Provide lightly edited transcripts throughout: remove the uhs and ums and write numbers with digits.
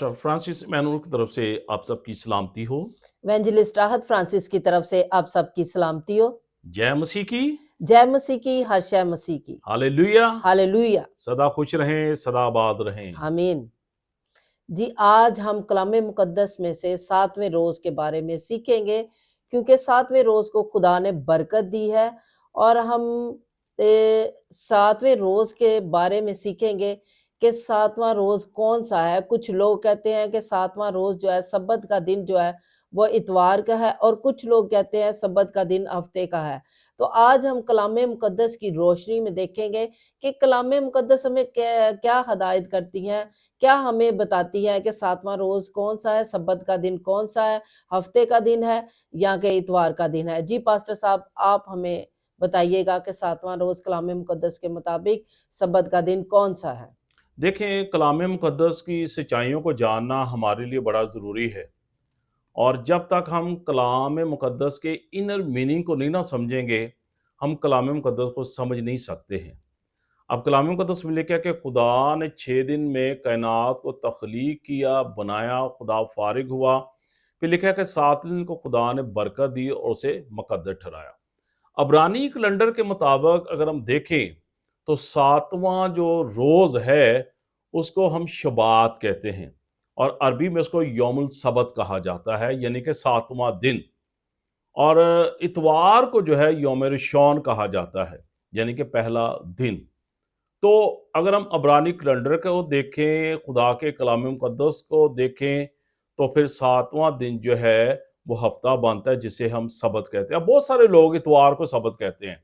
Pastor Francis manual की तरफ से आप सबकी सलामती हो। इवेंजलिस्ट राहत फ्रांसिस की तरफ से आप सबकी सलामती हो। जय मसीह की। जय मसीह की, हर शय मसीह की। हालेलुया। हालेलुया। सदा खुश रहें, सदा आबाद रहें। आमीन। जी, आज हम कलाम मुकद्दस में से 7वें रोज के बारे में सीखेंगे, क्योंकि 7वें रोज को खुदा ने बरकत दी है। और हम 7वें रोज के बारे में सीखेंगे कि 7वां रोज कौन सा है। कुछ लोग कहते हैं कि 7वां रोज जो है, सब्बत का दिन जो है वो इतवार का है, और कुछ लोग कहते हैं सब्बत का दिन हफ्ते का है। तो आज हम कलाम मुकद्दस की रोशनी में देखेंगे कि कलाम मुकद्दस हमें क्या हदायत करती हैं, क्या हमें बताती है कि 7वां रोज कौन सा है, सब्बत का दिन कौन सा है, हफ्ते का दिन है या कि इतवार का दिन है। जी पास्टर साहब, आप हमें बताइएगा कि 7वां रोज कलाम मुकद्दस के मुताबिक सब्बत का दिन कौन सा है। देखें, कलाम मुकद्दस की सच्चाइयों को जानना हमारे लिए बड़ा ज़रूरी है, और जब तक हम कलाम मुकद्दस के इनर मीनिंग को नहीं ना समझेंगे, हम कलाम मुकद्दस को समझ नहीं सकते हैं। अब कलाम मुकद्दस में लिखा है कि खुदा ने 6 दिन में कायनात को तख्लीक किया, बनाया, खुदा फारिग हुआ। फिर लिखा है कि 7 दिन को खुदा ने बरकत दी और उसे मुकद्दस ठहराया। अब्रानी कैलेंडर के मुताबिक अगर हम देखें तो 7वां जो रोज़ है उसको हम शबात कहते हैं, और अरबी में उसको यौमुल सबत कहा जाता है, यानी कि 7वां दिन। और इतवार को जो है यौम रिशौन कहा जाता है, यानी कि पहला दिन। तो अगर हम अब्रानी कैलेंडर को देखें, खुदा के कलाम मुकद्दस को देखें, तो फिर 7वां दिन जो है वो हफ्ता बनता है, जिसे हम सबत कहते हैं। अब बहुत सारे लोग इतवार को सबत कहते हैं,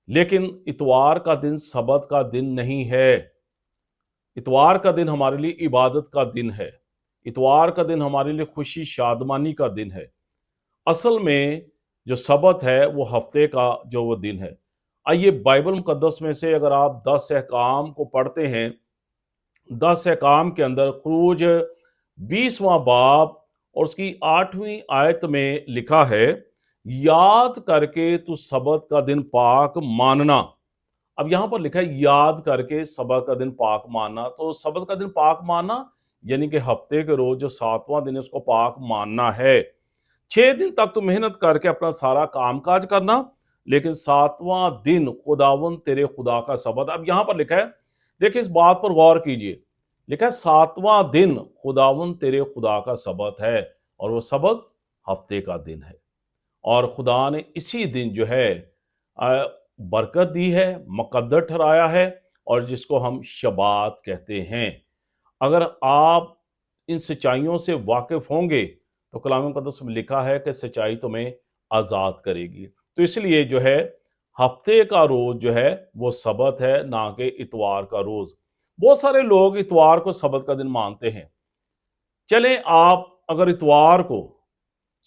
लेकिन इतवार का दिन सबत का दिन नहीं है। इतवार का दिन हमारे लिए इबादत का दिन है। इतवार का दिन हमारे लिए खुशी शादमानी का दिन है। असल में जो सबत है वो हफ्ते का जो वो दिन है। आइए बाइबल मुकद्दस में से अगर आप 10 अहकाम को पढ़ते हैं, 10 अहकाम के अंदर खुरूज 20वां बाब और उसकी 8वीं आयत में लिखा है, याद करके तू सबत का दिन पाक मानना। अब यहां पर लिखा है याद करके सबत का दिन पाक मानना। तो सबत का दिन पाक मानना यानी कि हफ्ते के रोज जो 7वां दिन है उसको पाक मानना है। 6 दिन तक तो मेहनत करके अपना सारा काम काज करना, लेकिन 7वां दिन खुदावन तेरे खुदा का सबत। अब यहां पर लिखा है, देखिए इस बात पर गौर कीजिए, लिखा है 7वां दिन खुदावन तेरे खुदा का सबत है, और वो सबत हफ्ते का दिन है। और खुदा ने इसी दिन जो है बरकत दी है, मुकद्दस ठहराया है, और जिसको हम शबात कहते हैं। अगर आप इन सच्चाइयों से वाकिफ होंगे तो कलाम मुकद्दस में लिखा है कि सच्चाई तुम्हें आज़ाद करेगी। तो इसलिए जो है हफ्ते का रोज़ जो है वो सबत है, ना कि इतवार का रोज़। बहुत सारे लोग इतवार को सबत का दिन मानते हैं। चले, आप अगर इतवार को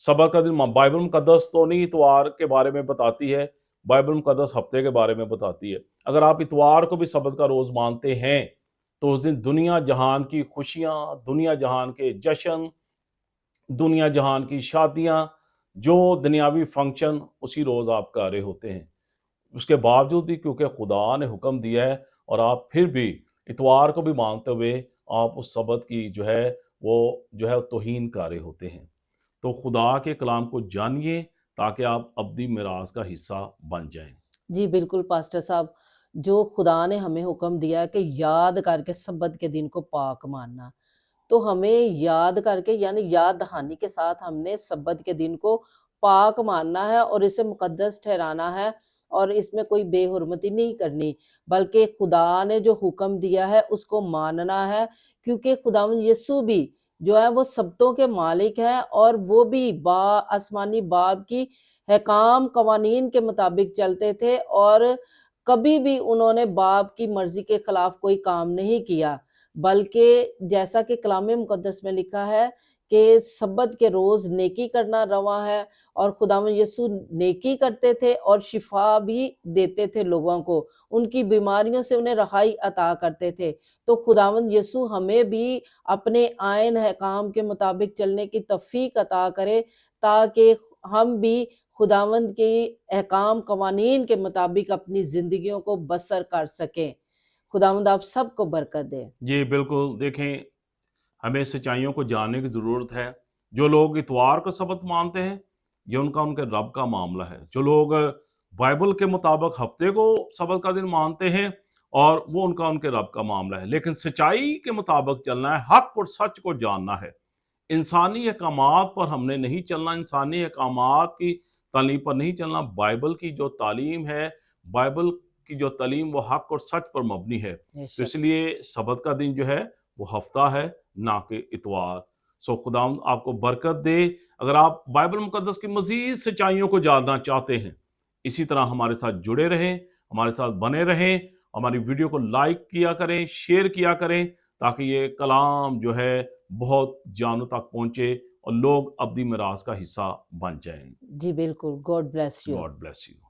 सबत का दिन बाइबल मुकद्दस तो नहीं इतवार के बारे में बताती है, बाइबल मुकद्दस हफ्ते के बारे में बताती है। अगर आप इतवार को भी सबत का रोज़ मानते हैं तो उस दिन दुनिया जहान की खुशियाँ, दुनिया जहान के जश्न, दुनिया जहान की शादियाँ, जो दुनियावी फंक्शन उसी रोज़ आप कर रहे होते हैं। उसके बावजूद भी क्योंकि खुदा ने हुक्म दिया है और आप फिर भी इतवार को भी मानते हुए आप उस सबत की जो है वो जो है तौहीन कर रहे होते हैं। तो खुदा के कलाम को जानिए ताकि आप अब्दी मिरास का हिस्सा बन जाएं। जी बिल्कुल पास्टर साहब, जो खुदा ने हमें हुक्म दिया है कि याद करके सब्बत के दिन को पाक मानना, तो हमें याद करके यानी याद दहानी के साथ हमने सब्बत के दिन को पाक मानना है और इसे मुकद्दस ठहराना है, और इसमें कोई बेहुरमती नहीं करनी, बल्कि खुदा ने जो हुक्म दिया है उसको मानना है। क्योंकि खुदावंद यीशु भी जो है वो सबतों के मालिक है, और वो भी आसमानी बाप की हकाम कवानीन के मुताबिक चलते थे, और कभी भी उन्होंने बाप की मर्जी के खिलाफ कोई काम नहीं किया। बल्कि जैसा कि कलाम मुकद्दस में लिखा है कि सब्बत के रोज नेकी करना रवा है, और खुदावंद यीशु नेकी करते थे और शिफा भी देते थे लोगों को, उनकी बीमारियों से उन्हें रहाई अता करते थे। तो खुदावंद यीशु हमें भी अपने आयन हकाम के मुताबिक चलने की तौफीक अता करे, ताकि हम भी खुदावंद के अहकाम कवानीन के मुताबिक अपनी जिंदगियों को बसर कर सकें। खुदावंद आप सबको बरकत दे। जी बिल्कुल। देखें, हमें सच्चाइयों को जानने की ज़रूरत है। जो लोग इतवार को सबत मानते हैं, ये उनके रब का मामला है। जो लोग बाइबल के मुताबिक हफ्ते को सबत का दिन मानते हैं, और वो उनके रब का मामला है। लेकिन सच्चाई के मुताबिक चलना है, हक और सच को जानना है। इंसानी अहकामात पर हमने नहीं चलना, इंसानी अहकामात की तालीम पर नहीं चलना। बाइबल की जो तालीम है, बाइबल की जो तालीम, वो हक और सच पर मबनी है। तो बेशक। इसलिए सबत का दिन जो है वो हफ्ता है, ना कि इतवार। सो खुदा आपको बरकत दे। अगर आप बाइबल मुकद्दस की मज़ीद सच्चाइयों को जानना चाहते हैं, इसी तरह हमारे साथ जुड़े रहें, हमारे साथ बने रहें। हमारी वीडियो को लाइक किया करें, शेयर किया करें, ताकि ये कलाम जो है बहुत जानों तक पहुँचे और लोग अब्दी मिरास का हिस्सा बन जाएँ। जी बिल्कुल, God bless you. God bless you.